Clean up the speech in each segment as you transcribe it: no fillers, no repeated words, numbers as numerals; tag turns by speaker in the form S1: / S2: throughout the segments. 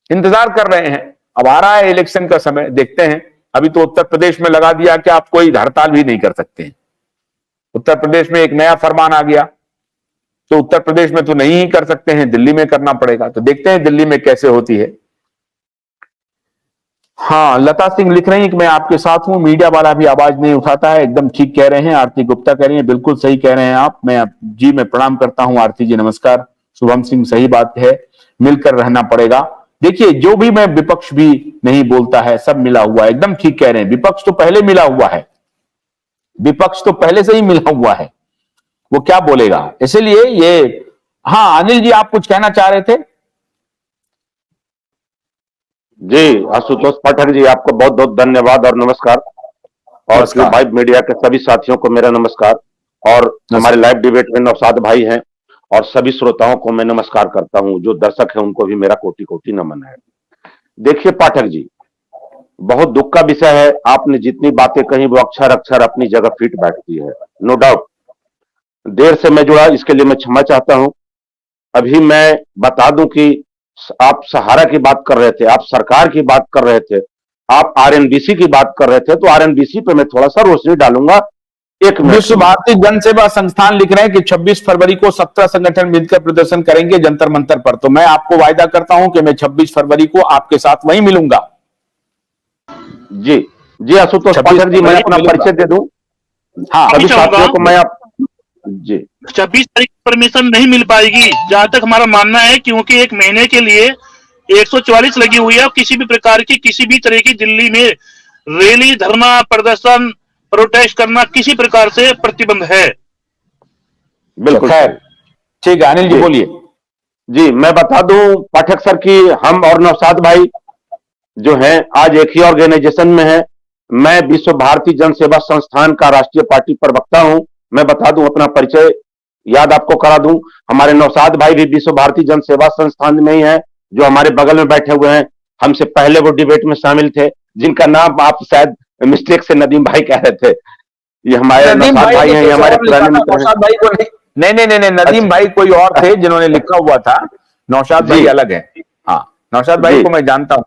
S1: इंतजार कर रहे हैं। अब आ रहा है इलेक्शन का समय, देखते हैं। अभी तो उत्तर प्रदेश में लगा दिया कि आप कोई हड़ताल भी नहीं कर सकते हैं। उत्तर प्रदेश में एक नया फरमान आ गया, तो उत्तर प्रदेश में तो नहीं ही कर सकते हैं, दिल्ली में करना पड़ेगा। तो देखते हैं दिल्ली में कैसे होती है। हाँ, लता सिंह लिख रही हैं कि मैं आपके साथ हूं, मीडिया वाला भी आवाज नहीं उठाता है। एकदम ठीक कह रहे हैं। आरती गुप्ता कह रही हैं बिल्कुल सही कह रहे हैं आप। मैं प्रणाम करता हूं आरती जी, नमस्कार। शुभम सिंह सही बात है, मिलकर रहना पड़ेगा। देखिए, जो भी मैं विपक्ष भी नहीं बोलता है, सब मिला हुआ है। एकदम ठीक कह रहे हैं, विपक्ष तो पहले मिला हुआ है, विपक्ष तो पहले से ही मिला हुआ है, वो क्या बोलेगा। इसलिए ये, हाँ अनिल जी आप कुछ कहना चाह रहे थे?
S2: जी आशुतोष पाठक जी, आपको बहुत बहुत धन्यवाद और नमस्कार। और क्यू5 मीडिया के सभी साथियों को मेरा नमस्कार, और हमारे लाइव डिबेट में नौशाद भाई हैं, और सभी श्रोताओं को मैं नमस्कार करता हूं। जो दर्शक हैं उनको भी मेरा कोटि कोटि नमन है। देखिए पाठक जी, बहुत दुख का विषय है, आपने जितनी बातें कही वो अक्षर अक्षर अपनी जगह फिट बैठती है, नो डाउट। देर से मैं जुड़ा, इसके लिए मैं क्षमा चाहता हूं। अभी मैं बता दूं कि आप सहारा की बात कर रहे थे, आप सरकार की बात कर रहे थे, आप आरएनबीसी की बात कर रहे थे, तो आरएनबीसी पे मैं थोड़ा सा रोशनी डालूंगा। एक
S1: विश्व भारती जन सेवा संस्थान लिख रहे हैं कि 26 फरवरी को 17 संगठन मिलकर प्रदर्शन करेंगे जंतर मंतर पर। तो मैं आपको वायदा करता हूं कि मैं 26 फरवरी को आपके साथ वहीं मिलूंगा।
S2: जी जी आशुतोष पाठक जी, मैं अपना परिचय दे दूं। हाँ, सभी साथियों को मैं आप जी
S3: 26 तारीख परमिशन नहीं मिल पाएगी, जहां तक हमारा मानना है, क्योंकि एक महीने के लिए 144 लगी हुई है, और किसी भी प्रकार की, किसी भी तरह की दिल्ली में रैली, धरना, प्रदर्शन, प्रोटेस्ट करना किसी प्रकार से प्रतिबंध है।
S2: बिल्कुल खैर,
S1: ठीक है अनिल जी बोलिए।
S2: जी मैं बता दूं पाठक सर कि हम और नौशाद भाई जो हैं आज एक ही ऑर्गेनाइजेशन में हैं। मैं विश्व भारती जन सेवा संस्थान का राष्ट्रीय पार्टी प्रवक्ता हूं। मैं बता दूं, अपना परिचय याद आपको करा दूं, हमारे नौशाद भाई भी विश्व भारती जन सेवा संस्थान में ही हैं, जो हमारे बगल में बैठे हुए हैं। हमसे पहले वो डिबेट में शामिल थे, जिनका नाम आप शायद मिस्टेक से नदीम भाई कह रहे थे। ये हमारे नौशाद भाई हैं, ये हमारे पुराने मित्र हैं।
S1: नौशाद भाई को नहीं, नदीम भाई कोई और थे जिन्होंने लिखा हुआ था, नौशाद भाई अलग है। हाँ, नौशाद भाई को मैं जानता हूं,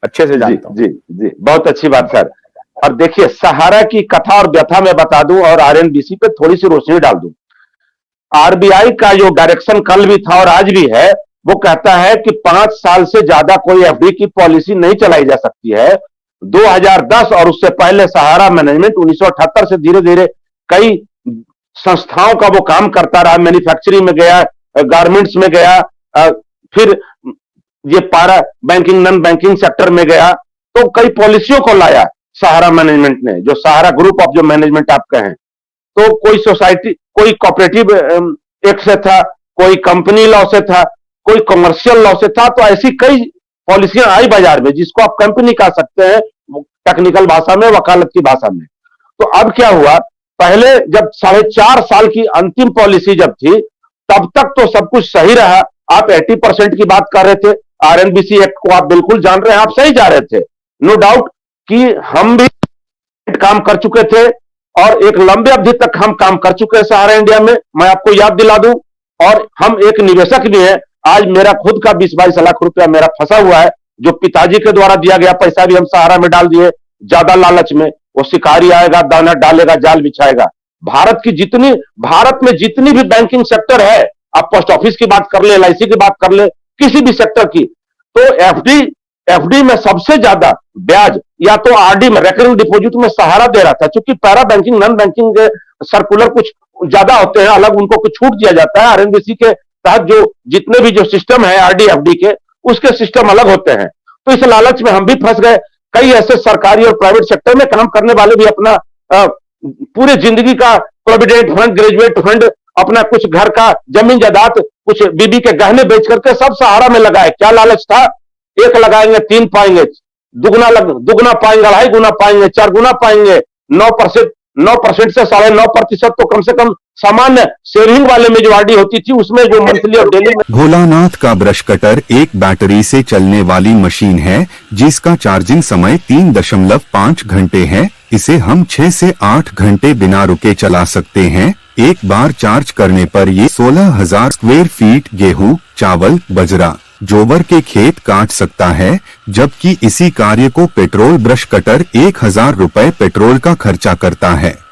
S1: अच्छे से जानता हूं।
S2: जी जी, बहुत अच्छी बात सर। और देखिए, सहारा की कथा और व्यथा मैं बता दूं, और आरएनबीसी पे थोड़ी सी रोशनी डाल दूं। आरबीआई का जो डायरेक्शन कल भी था और आज भी है, वो कहता है कि 5 साल से ज्यादा कोई एफडी की पॉलिसी नहीं चलाई जा सकती है। 2010 और उससे पहले सहारा मैनेजमेंट 1978 से धीरे धीरे कई संस्थाओं का वो काम करता रहा। मैन्युफैक्चरिंग में गया, गारमेंट्स में गया, फिर ये पारा बैंकिंग, नॉन बैंकिंग सेक्टर में गया, तो कई पॉलिसियों को लाया सहारा मैनेजमेंट ने, जो सहारा ग्रुप ऑफ जो मैनेजमेंट आप कहें। तो कोई सोसाइटी, कोई कोऑपरेटिव एक्ट से था, कोई कंपनी लॉ से था, कोई कमर्शियल लॉ से था। तो ऐसी कई पॉलिसियां आई बाजार में, जिसको आप कंपनी कह सकते हैं टेक्निकल भाषा में, वकालत की भाषा में। तो अब क्या हुआ, पहले जब 4.5 साल की अंतिम पॉलिसी जब थी, तब तक तो सब कुछ सही रहा। आप 80% की बात कर रहे थे, आरएनबीसी एक्ट को आप बिल्कुल जान रहे हैं, आप सही जा रहे थे। नो डाउट कि हम भी काम कर चुके थे, और एक लंबे अवधि तक हम काम कर चुके हैं सहारा इंडिया में। मैं आपको याद दिला दूं, और हम एक निवेशक भी हैं। आज मेरा खुद का 20-22 लाख रुपया मेरा फंसा हुआ है, जो पिताजी के द्वारा दिया गया पैसा भी हम सहारा में डाल दिए, ज्यादा लालच में। वो शिकारी आएगा, दाना डालेगा, जाल बिछाएगा। भारत में जितनी भी बैंकिंग सेक्टर है, आप पोस्ट ऑफिस की बात कर ले, एलआईसी की बात कर ले, किसी भी सेक्टर की, तो एफडी में सबसे ज्यादा ब्याज या तो आरडी में, रेकरिंग डिपॉजिट में सहारा दे रहा था। क्योंकि para banking, non banking circular कुछ ज्यादा होते हैं, अलग उनको कुछ छूट दिया जाता है। आरएनबीसी के तहत जो जितने भी जो सिस्टम है आरडी एफडी के, उसके सिस्टम अलग होते हैं। तो इस लालच में हम भी फंस गए। कई ऐसे सरकारी और प्राइवेट सेक्टर में काम करने वाले भी अपना पूरे जिंदगी का प्रोविडेंट फंड, ग्रेजुएट फंड, अपना कुछ घर का जमीन जायदाद, कुछ बीबी के गहने बेच करके सब सहारा में लगाए। क्या लालच था, एक लगाएंगे 3 पाएंगे, दुगना पाएंगे, 2.5 गुना पाएंगे, 4 गुना पाएंगे। 9% से 9.5% तो कम से कम सामान्य शेयरिंग वाले में जो आरडी होती थी, उसमें जो मंथली और डेली में।
S4: भोलानाथ का ब्रश कटर एक बैटरी से चलने वाली मशीन है, जिसका चार्जिंग समय 3.5 घंटे है। इसे हम 6 से 8 घंटे बिना रुके चला सकते हैं। एक बार चार्ज करने पर ये 16,000 स्क्वायर फीट गेहूं, चावल, बजरा, जोवर के खेत काट सकता है, जबकि इसी कार्य को पेट्रोल ब्रश कटर 1000 रुपए पेट्रोल का खर्चा करता है।